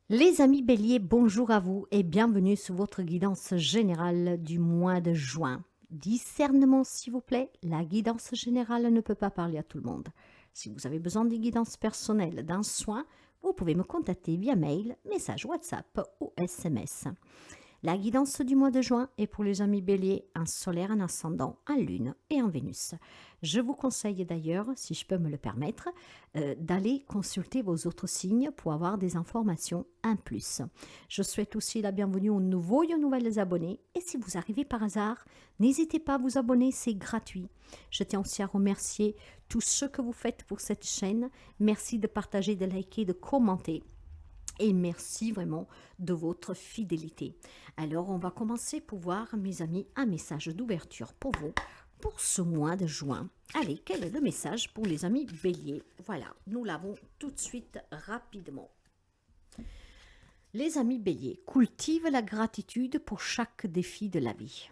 Les amis béliers, bonjour à vous et bienvenue sur votre guidance générale du mois de juin. Discernement s'il vous plaît, la guidance générale ne peut pas parler à tout le monde. Si vous avez besoin de guidance personnelle, d'un soin, vous pouvez me contacter via mail, message WhatsApp ou SMS. La guidance du mois de juin est pour les amis béliers, un solaire, un ascendant, un lune et un Vénus. Je vous conseille d'ailleurs, si je peux me le permettre, d'aller consulter vos autres signes pour avoir des informations en plus. Je souhaite aussi la bienvenue aux nouveaux et aux nouvelles abonnés. Et si vous arrivez par hasard, n'hésitez pas à vous abonner, c'est gratuit. Je tiens aussi à remercier tous ceux que vous faites pour cette chaîne. Merci de partager, de liker, de commenter. Et merci vraiment de votre fidélité. Alors, on va commencer pour voir, mes amis, un message d'ouverture pour vous pour ce mois de juin. Allez, quel est le message pour les amis béliers? Voilà, nous l'avons tout de suite rapidement. Les amis béliers, cultivent la gratitude pour chaque défi de la vie.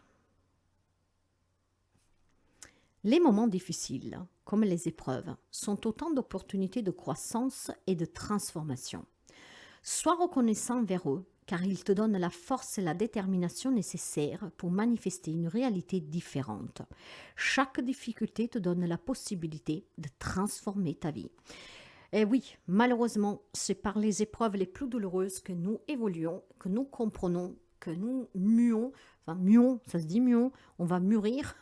Les moments difficiles, comme les épreuves, sont autant d'opportunités de croissance et de transformation. Sois reconnaissant envers eux, car ils te donnent la force et la détermination nécessaires pour manifester une réalité différente. Chaque difficulté te donne la possibilité de transformer ta vie. Et oui, malheureusement, c'est par les épreuves les plus douloureuses que nous évoluons, que nous comprenons, que nous muons, enfin muons, ça se dit muons, on va mûrir.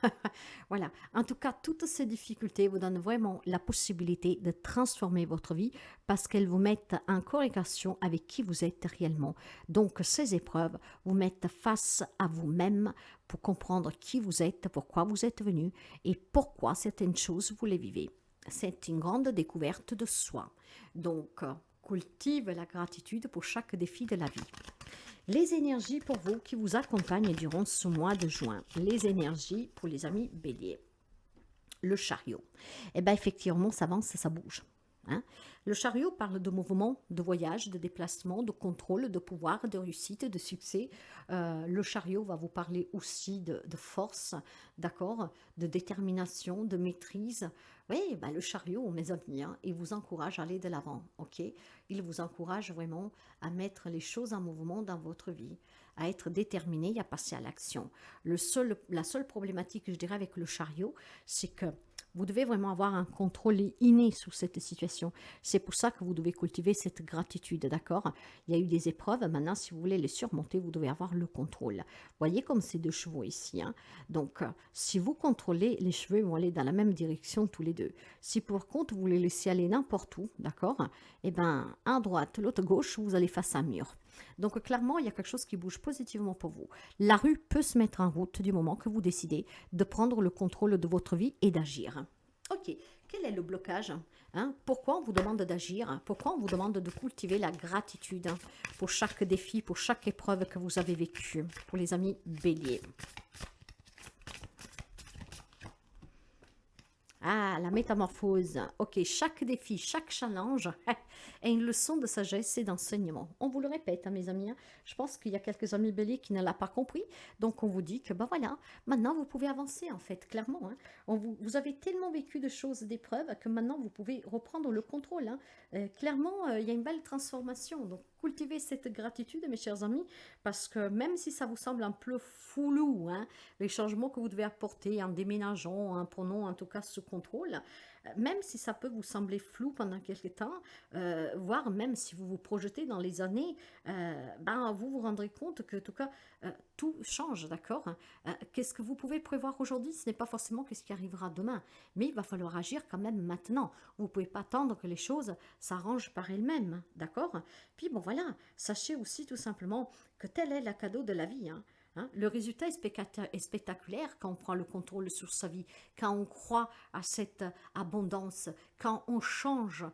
Voilà, en tout cas, toutes ces difficultés vous donnent vraiment la possibilité de transformer votre vie parce qu'elles vous mettent en corrélation avec qui vous êtes réellement. Donc, ces épreuves vous mettent face à vous-même pour comprendre qui vous êtes, pourquoi vous êtes venu et pourquoi certaines choses vous les vivez. C'est une grande découverte de soi. Donc, cultive la gratitude pour chaque défi de la vie. Les énergies pour vous qui vous accompagnent durant ce mois de juin. Les énergies pour les amis béliers. Le chariot. Eh bien, effectivement, ça avance, ça bouge. Hein? Le chariot parle de mouvement, de voyage, de déplacement, de contrôle, de pouvoir, de réussite, de succès. Le chariot va vous parler aussi de force, d'accord, de détermination, de maîtrise. Oui, ben le chariot, mes amis, hein, il vous encourage à aller de l'avant, ok? Il vous encourage vraiment à mettre les choses en mouvement dans votre vie, à être déterminé et à passer à l'action. La seule problématique, je dirais, avec le chariot, c'est que vous devez vraiment avoir un contrôle inné sur cette situation. C'est pour ça que vous devez cultiver cette gratitude, d'accord? Il y a eu des épreuves, maintenant si vous voulez les surmonter, vous devez avoir le contrôle. Voyez comme ces deux chevaux ici. Hein? Donc, si vous contrôlez, les cheveux vont aller dans la même direction tous les deux. Si pour contre, vous les laissez aller n'importe où, d'accord? Eh bien, un à droite, l'autre à gauche, vous allez face à un mur. Donc, clairement, il y a quelque chose qui bouge positivement pour vous. La rue peut se mettre en route du moment que vous décidez de prendre le contrôle de votre vie et d'agir. Ok, quel est le blocage? Hein? Pourquoi on vous demande d'agir? Pourquoi on vous demande de cultiver la gratitude pour chaque défi, pour chaque épreuve que vous avez vécue? Pour les amis béliers. Ah, la métamorphose. Ok, chaque défi, chaque challenge est une leçon de sagesse et d'enseignement. On vous le répète, hein, mes amis. Hein. Je pense qu'il y a quelques amis béliers qui ne l'ont pas compris. Donc, on vous dit que, ben voilà, maintenant, vous pouvez avancer, en fait, clairement. Hein. Vous avez tellement vécu de choses, d'épreuves, que maintenant, vous pouvez reprendre le contrôle. Hein. Clairement, il y a une belle transformation. Donc, cultivez cette gratitude, mes chers amis, parce que même si ça vous semble un peu flou, hein, les changements que vous devez apporter en déménageant, en prenant en tout cas ce contrôle, même si ça peut vous sembler flou pendant quelques temps, voire même si vous vous projetez dans les années, ben, vous vous rendrez compte que en tout cas, tout change, d'accord? Qu'est-ce que vous pouvez prévoir aujourd'hui? Ce n'est pas forcément ce qui arrivera demain, mais il va falloir agir quand même maintenant. Vous ne pouvez pas attendre que les choses s'arrangent par elles-mêmes, d'accord? Puis bon voilà, sachez aussi tout simplement que tel est le cadeau de la vie, hein. Hein, le résultat est spectaculaire quand on prend le contrôle sur sa vie, quand on croit à cette abondance, quand on change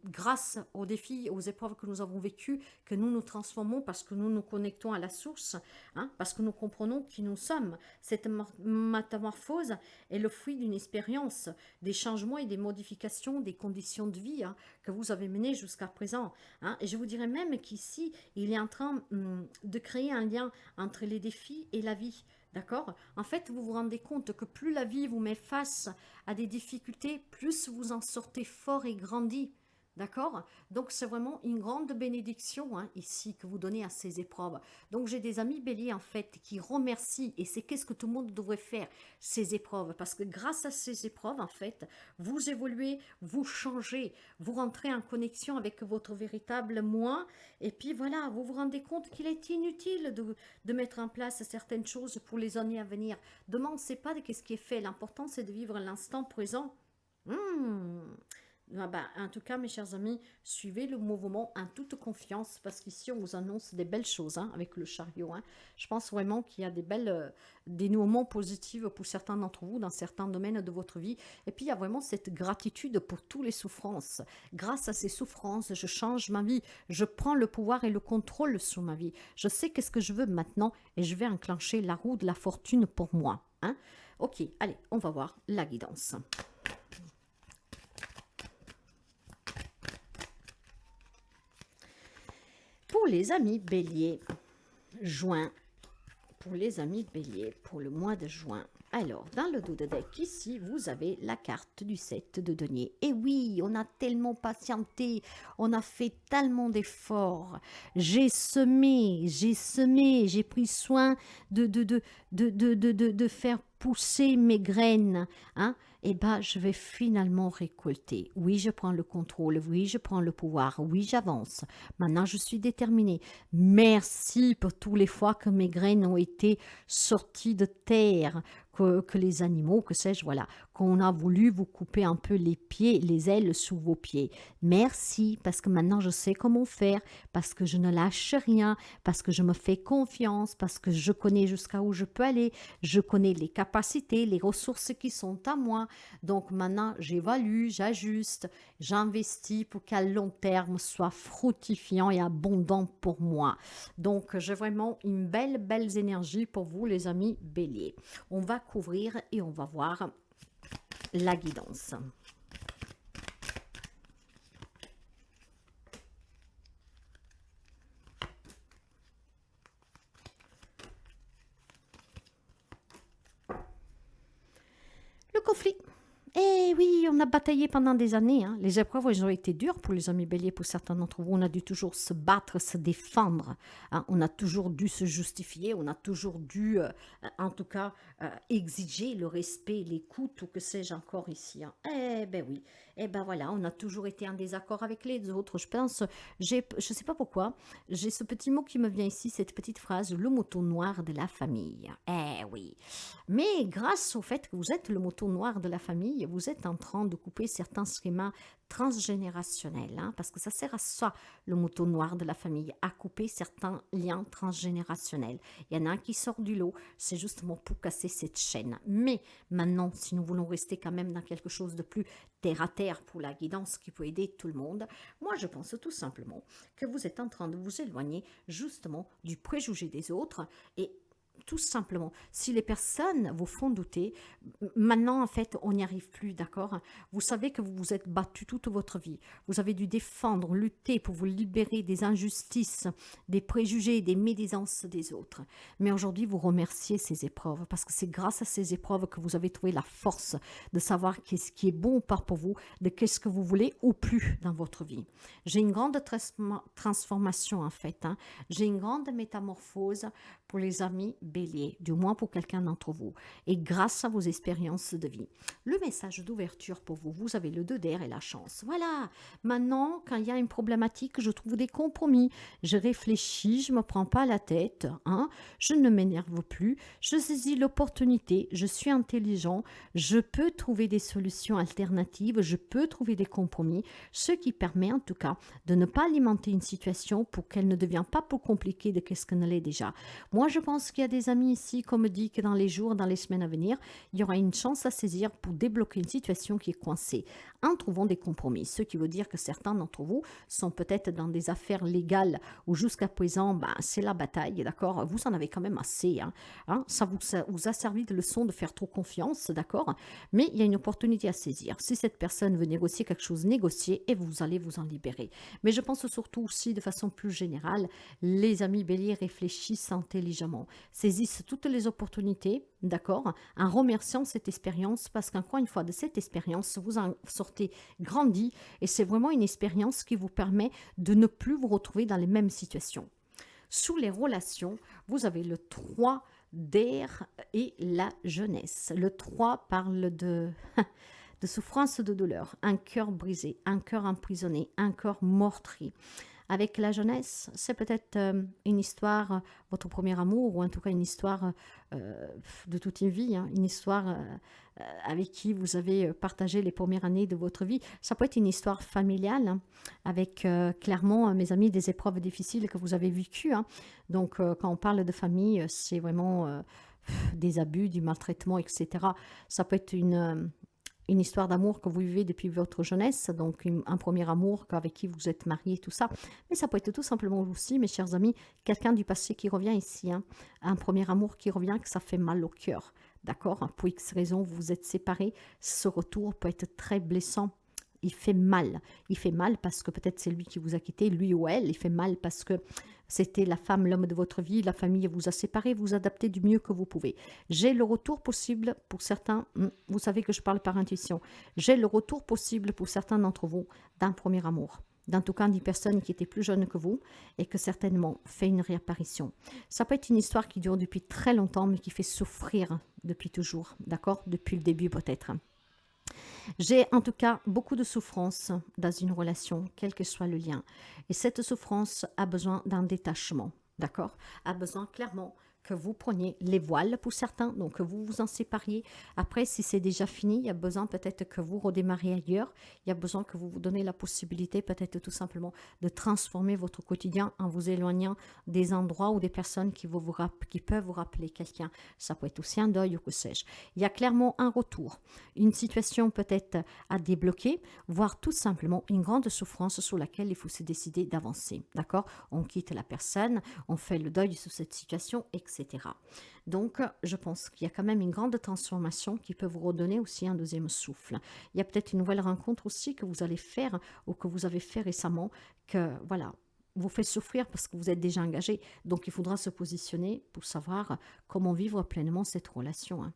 grâce aux défis, aux épreuves que nous avons vécues, que nous nous transformons parce que nous nous connectons à la source, hein, parce que nous comprenons qui nous sommes. Cette métamorphose est le fruit d'une expérience, des changements et des modifications des conditions de vie, hein, que vous avez menées jusqu'à présent. Hein. Et je vous dirais même qu'ici, il est en train de créer un lien entre les défis et la vie. D'accord? En fait, vous vous rendez compte que plus la vie vous met face à des difficultés, plus vous en sortez fort et grandi. D'accord? Donc, c'est vraiment une grande bénédiction hein, ici que vous donnez à ces épreuves. Donc, j'ai des amis béliers en fait qui remercient et c'est qu'est-ce que tout le monde devrait faire, ces épreuves. Parce que grâce à ces épreuves, en fait, vous évoluez, vous changez, vous rentrez en connexion avec votre véritable moi. Et puis voilà, vous vous rendez compte qu'il est inutile de mettre en place certaines choses pour les années à venir. Demain, on ne sait pas de qu'est-ce qui est fait. L'important, c'est de vivre l'instant présent. Hmm. Ah bah, en tout cas, mes chers amis, suivez le mouvement en toute confiance parce qu'ici, on vous annonce des belles choses hein, avec le chariot. Hein. Je pense vraiment qu'il y a des belles dénouements positifs pour certains d'entre vous dans certains domaines de votre vie. Et puis, il y a vraiment cette gratitude pour toutes les souffrances. Grâce à ces souffrances, je change ma vie. Je prends le pouvoir et le contrôle sur ma vie. Je sais qu'est-ce que je veux maintenant et je vais enclencher la roue de la fortune pour moi. Hein. Ok, allez, on va voir la guidance. Pour les amis béliers, juin, pour les amis béliers, pour le mois de juin. Alors, dans le dos de deck, ici, vous avez la carte du 7 de denier. Et oui, on a tellement patienté, on a fait tellement d'efforts. J'ai semé, j'ai pris soin de faire pousser mes graines. Hein? Et bien, je vais finalement récolter. Oui, je prends le contrôle. Oui, je prends le pouvoir. Oui, j'avance. Maintenant, je suis déterminée. Merci pour tous les fois que mes graines ont été sorties de terre, que les animaux, que sais-je, voilà, qu'on a voulu vous couper un peu les pieds, les ailes sous vos pieds. Merci, parce que maintenant je sais comment faire, parce que je ne lâche rien, parce que je me fais confiance, parce que je connais jusqu'à où je peux aller, je connais les capacités, les ressources qui sont à moi. Donc maintenant, j'évalue, j'ajuste, j'investis pour qu'à long terme soit fructifiant et abondant pour moi. Donc, j'ai vraiment une belle énergie pour vous, les amis béliers. On va couvrir et on va voir la guidance. Le conflit. Eh oui, on a bataillé pendant des années. Hein. Les épreuves, elles ont été dures pour les amis béliers, pour certains d'entre vous. On a dû toujours se battre, se défendre. Hein. On a toujours dû se justifier. On a toujours dû, en tout cas, exiger le respect, l'écoute ou que sais-je encore ici. Hein. Eh ben oui. Eh ben voilà, on a toujours été en désaccord avec les autres. Je pense, je ne sais pas pourquoi, j'ai ce petit mot qui me vient ici, cette petite phrase, le mouton noir de la famille. Eh oui. Mais grâce au fait que vous êtes le mouton noir de la famille, vous êtes en train de couper certains schémas transgénérationnels, hein, parce que ça sert à ça, le mouton noir de la famille, à couper certains liens transgénérationnels. Il y en a un qui sort du lot, c'est justement pour casser cette chaîne. Mais maintenant, si nous voulons rester quand même dans quelque chose de plus terre à terre pour la guidance qui peut aider tout le monde, moi je pense tout simplement que vous êtes en train de vous éloigner justement du préjugé des autres et tout simplement, si les personnes vous font douter, maintenant en fait on n'y arrive plus, d'accord? Vous savez que vous vous êtes battu toute votre vie, vous avez dû défendre, lutter pour vous libérer des injustices, des préjugés, des médisances des autres. Mais aujourd'hui vous remerciez ces épreuves parce que c'est grâce à ces épreuves que vous avez trouvé la force de savoir qu'est-ce qui est bon ou pas pour vous, de qu'est-ce que vous voulez ou plus dans votre vie. J'ai une grande transformation en fait, hein. J'ai une grande métamorphose pour les amis béliers, du moins pour quelqu'un d'entre vous, et grâce à vos expériences de vie. Le message d'ouverture pour vous, vous avez le 2 d'air et la chance. Voilà, maintenant, quand il y a une problématique, je trouve des compromis, je réfléchis, je ne me prends pas la tête, hein, je ne m'énerve plus, je saisis l'opportunité, je suis intelligent, je peux trouver des solutions alternatives, je peux trouver des compromis, ce qui permet en tout cas de ne pas alimenter une situation pour qu'elle ne devienne pas plus compliquée de ce qu'elle ne l'est déjà. Moi, je pense qu'il y a des amis ici, comme dit que dans les jours, dans les semaines à venir, il y aura une chance à saisir pour débloquer une situation qui est coincée en trouvant des compromis. Ce qui veut dire que certains d'entre vous sont peut-être dans des affaires légales où jusqu'à présent, c'est la bataille, d'accord? Vous en avez quand même assez. Ça vous a servi de leçon de faire trop confiance, d'accord? Mais il y a une opportunité à saisir. Si cette personne veut négocier quelque chose, négocier et vous allez vous en libérer. Mais je pense surtout aussi de façon plus générale, les amis béliers réfléchissent intelligemment intelligemment, saisissent toutes les opportunités, d'accord, en remerciant cette expérience parce qu'encore une fois, de cette expérience, vous en sortez grandi et c'est vraiment une expérience qui vous permet de ne plus vous retrouver dans les mêmes situations. Sous les relations, vous avez le 3 d'air et la jeunesse. Le 3 parle de souffrance, de douleur, un cœur brisé, un cœur emprisonné, un cœur meurtri. Avec la jeunesse, c'est peut-être une histoire, votre premier amour, ou en tout cas une histoire de toute une vie, hein, une histoire avec qui vous avez partagé les premières années de votre vie. Ça peut être une histoire familiale, hein, avec clairement, mes amis, des épreuves difficiles que vous avez vécues. Hein. Donc, quand on parle de famille, c'est vraiment des abus, du maltraitement, etc. Ça peut être une histoire d'amour que vous vivez depuis votre jeunesse, donc un premier amour avec qui vous êtes marié, tout ça. Mais ça peut être tout simplement aussi, mes chers amis, quelqu'un du passé qui revient ici, hein, un premier amour qui revient, que ça fait mal au cœur, d'accord? Pour X raisons, vous vous êtes séparés, ce retour peut être très blessant. Il fait mal. Il fait mal parce que peut-être c'est lui qui vous a quitté, lui ou elle. Il fait mal parce que c'était la femme, l'homme de votre vie, la famille vous a séparés, vous adaptez du mieux que vous pouvez. J'ai le retour possible pour certains, vous savez que je parle par intuition, j'ai le retour possible pour certains d'entre vous d'un premier amour. Dans tout cas, d'une personne qui était plus jeune que vous et que certainement fait une réapparition. Ça peut être une histoire qui dure depuis très longtemps, mais qui fait souffrir depuis toujours, d'accord? Depuis le début peut-être. J'ai en tout cas beaucoup de souffrance dans une relation, quel que soit le lien. Et cette souffrance a besoin d'un détachement, d'accord? A besoin clairement que vous preniez les voiles pour certains, donc que vous vous en sépariez. Après, si c'est déjà fini, il y a besoin peut-être que vous redémarriez ailleurs. Il y a besoin que vous vous donnez la possibilité peut-être tout simplement de transformer votre quotidien en vous éloignant des endroits ou des personnes qui peuvent vous rappeler quelqu'un. Ça peut être aussi un deuil ou que sais-je. Il y a clairement un retour, une situation peut-être à débloquer, voire tout simplement une grande souffrance sur laquelle il faut se décider d'avancer. D'accord? On quitte la personne, on fait le deuil sur cette situation, etc. Donc, je pense qu'il y a quand même une grande transformation qui peut vous redonner aussi un deuxième souffle. Il y a peut-être une nouvelle rencontre aussi que vous allez faire ou que vous avez fait récemment que, voilà, vous fait souffrir parce que vous êtes déjà engagé. Donc, il faudra se positionner pour savoir comment vivre pleinement cette relation. Hein.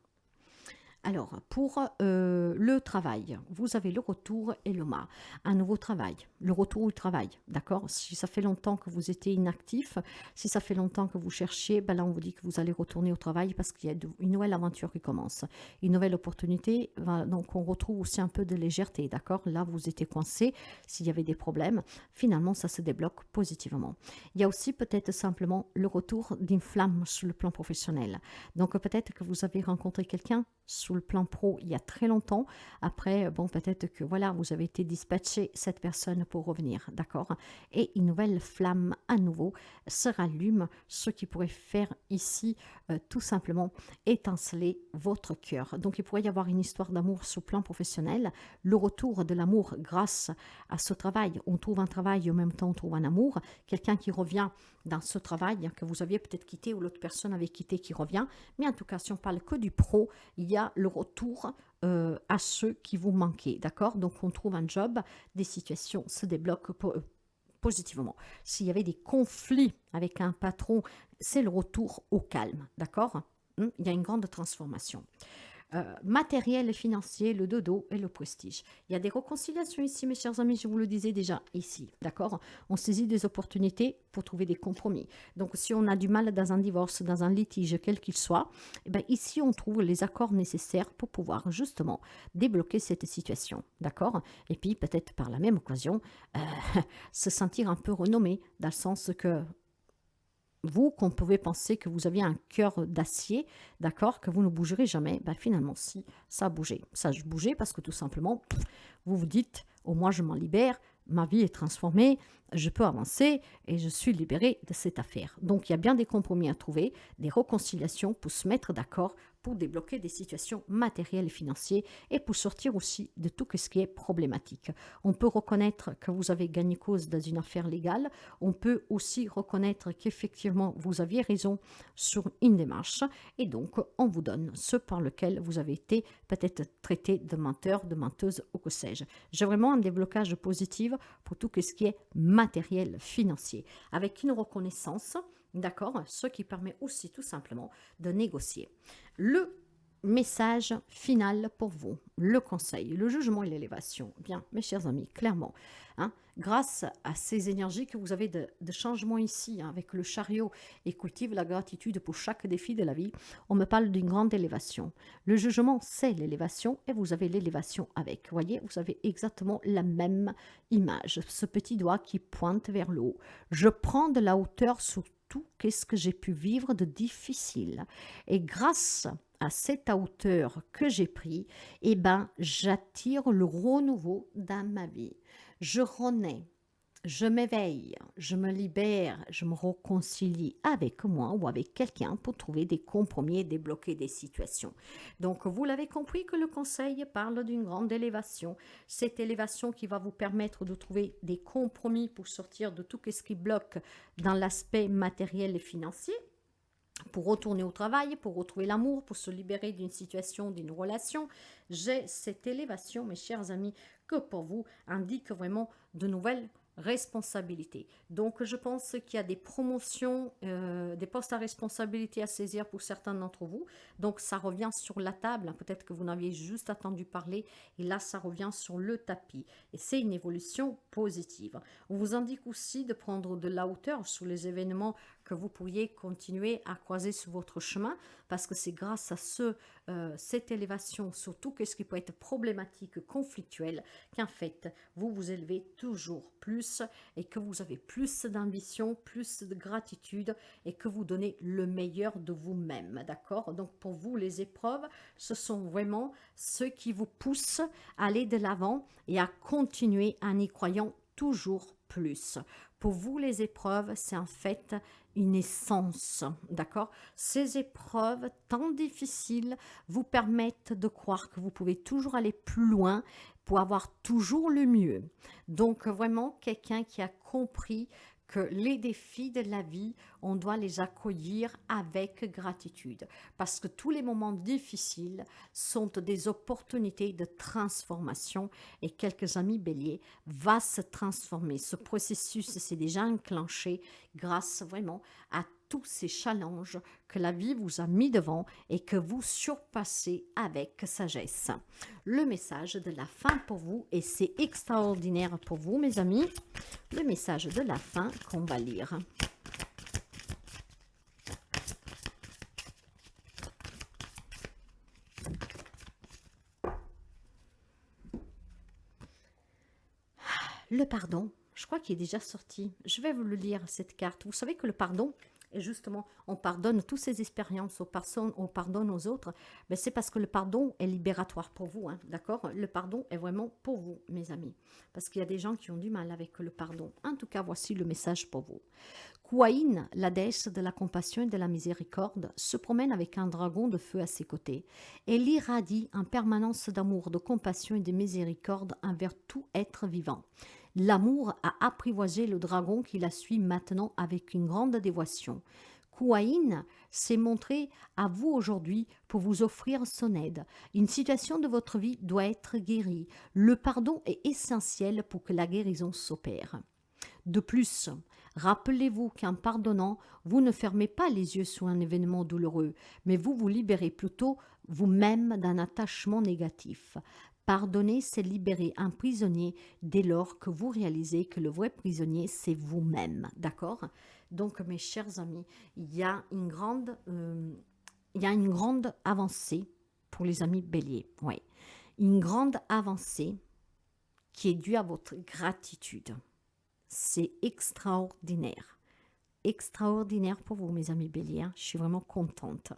Alors, pour le travail, vous avez le retour et le mât. Un nouveau travail, le retour au travail, d'accord? Si ça fait longtemps que vous étiez inactif, si ça fait longtemps que vous cherchiez, ben là, on vous dit que vous allez retourner au travail parce qu'il y a une nouvelle aventure qui commence. Une nouvelle opportunité, donc on retrouve aussi un peu de légèreté, d'accord? Là, vous étiez coincé, s'il y avait des problèmes, finalement, ça se débloque positivement. Il y a aussi peut-être simplement le retour d'une flamme sur le plan professionnel. Donc, peut-être que vous avez rencontré quelqu'un sur le plan pro il y a très longtemps. Après, bon, peut-être que voilà, vous avez été dispatché cette personne pour revenir, d'accord? Et une nouvelle flamme à nouveau se rallume, ce qui pourrait faire ici tout simplement étinceler votre cœur. Donc, il pourrait y avoir une histoire d'amour sur le plan professionnel, le retour de l'amour grâce à ce travail. On trouve un travail et en même temps on trouve un amour. Quelqu'un qui revient dans ce travail que vous aviez peut-être quitté ou l'autre personne avait quitté qui revient. Mais en tout cas, si on parle que du pro, il y a le retour à ceux qui vous manquaient, d'accord? Donc, on trouve un job, des situations se débloquent positivement. S'il y avait des conflits avec un patron, c'est le retour au calme, d'accord? Il y a une grande transformation. Matériel et financier, le dodo et le prestige. Il y a des réconciliations ici, mes chers amis, je vous le disais déjà ici, d'accord? On saisit des opportunités pour trouver des compromis. Donc, si on a du mal dans un divorce, dans un litige, quel qu'il soit, eh bien, ici, on trouve les accords nécessaires pour pouvoir justement débloquer cette situation, d'accord? Et puis, peut-être par la même occasion, se sentir un peu renommé, dans le sens que vous, qu'on pouvait penser que vous aviez un cœur d'acier, d'accord, que vous ne bougerez jamais, ben finalement, si, ça a bougé. Ça a bougé parce que tout simplement, vous vous dites, au moins je m'en libère, ma vie est transformée, je peux avancer et je suis libérée de cette affaire. Donc, il y a bien des compromis à trouver, des réconciliations pour se mettre d'accord, pour débloquer des situations matérielles et financières et pour sortir aussi de tout ce qui est problématique. On peut reconnaître que vous avez gagné cause dans une affaire légale. On peut aussi reconnaître qu'effectivement, vous aviez raison sur une démarche et donc, on vous donne ce par lequel vous avez été peut-être traité de menteur, de menteuse ou que sais-je. J'ai vraiment un déblocage positif pour tout ce qui est matériel financier avec une reconnaissance, D'accord? Ce qui permet aussi tout simplement de négocier. Le message final pour vous, le conseil, le jugement et l'élévation. Bien, mes chers amis, clairement, hein, grâce à ces énergies que vous avez de changement ici, hein, avec le chariot et cultive la gratitude pour chaque défi de la vie, on me parle d'une grande élévation. Le jugement, c'est l'élévation et vous avez l'élévation avec. Vous voyez, vous avez exactement la même image, ce petit doigt qui pointe vers le haut. Je prends de la hauteur sur tout qu'est-ce que j'ai pu vivre de difficile. Et grâce à cette hauteur que j'ai pris, eh ben, j'attire le renouveau dans ma vie. Je renais, je m'éveille, je me libère, je me réconcilie avec moi ou avec quelqu'un pour trouver des compromis et débloquer des situations. Donc, vous l'avez compris que le conseil parle d'une grande élévation. Cette élévation qui va vous permettre de trouver des compromis pour sortir de tout ce qui bloque dans l'aspect matériel et financier, pour retourner au travail, pour retrouver l'amour, pour se libérer d'une situation, d'une relation. J'ai cette élévation, mes chers amis, que pour vous indique vraiment de nouvelles responsabilités. Donc, je pense qu'il y a des promotions, des postes à responsabilité à saisir pour certains d'entre vous. Donc, ça revient sur la table. Peut-être que vous n'aviez juste attendu parler. Et là, ça revient sur le tapis. Et c'est une évolution positive. On vous indique aussi de prendre de la hauteur sur les événements que vous pourriez continuer à croiser sur votre chemin, parce que c'est grâce à cette élévation, surtout qu'est-ce qui peut être problématique, conflictuel, qu'en fait, vous vous élevez toujours plus et que vous avez plus d'ambition, plus de gratitude et que vous donnez le meilleur de vous-même, d'accord? Donc pour vous, les épreuves, ce sont vraiment ceux qui vous poussent à aller de l'avant et à continuer en y croyant toujours plus. Pour vous, les épreuves, c'est en fait une essence, d'accord? Ces épreuves tant difficiles vous permettent de croire que vous pouvez toujours aller plus loin pour avoir toujours le mieux. Donc vraiment, quelqu'un qui a compris que les défis de la vie, on doit les accueillir avec gratitude. Parce que tous les moments difficiles sont des opportunités de transformation et quelques amis béliers va se transformer. Ce processus s'est déjà enclenché grâce vraiment à tous ces challenges que la vie vous a mis devant et que vous surpassez avec sagesse. Le message de la fin pour vous, et c'est extraordinaire pour vous, mes amis, le message de la fin qu'on va lire. Le pardon, je crois qu'il est déjà sorti. Je vais vous le lire, cette carte. Vous savez que le pardon, et justement, on pardonne toutes ces expériences aux personnes, on pardonne aux autres, mais c'est parce que le pardon est libératoire pour vous, hein, d'accord? Le pardon est vraiment pour vous, mes amis. Parce qu'il y a des gens qui ont du mal avec le pardon. En tout cas, voici le message pour vous. Kuain, la déesse de la compassion et de la miséricorde, se promène avec un dragon de feu à ses côtés. Elle irradie en permanence d'amour, de compassion et de miséricorde envers tout être vivant. L'amour a apprivoisé le dragon qui la suit maintenant avec une grande dévotion. Kuain s'est montré à vous aujourd'hui pour vous offrir son aide. Une situation de votre vie doit être guérie. Le pardon est essentiel pour que la guérison s'opère. De plus, rappelez-vous qu'en pardonnant, vous ne fermez pas les yeux sur un événement douloureux, mais vous vous libérez plutôt vous-même d'un attachement négatif. Pardonner, c'est libérer un prisonnier dès lors que vous réalisez que le vrai prisonnier, c'est vous-même. D'accord? Donc, mes chers amis, il y a une grande avancée pour les amis béliers. Oui. Une grande avancée qui est due à votre gratitude. C'est extraordinaire. Extraordinaire pour vous, mes amis béliers. Je suis vraiment contente.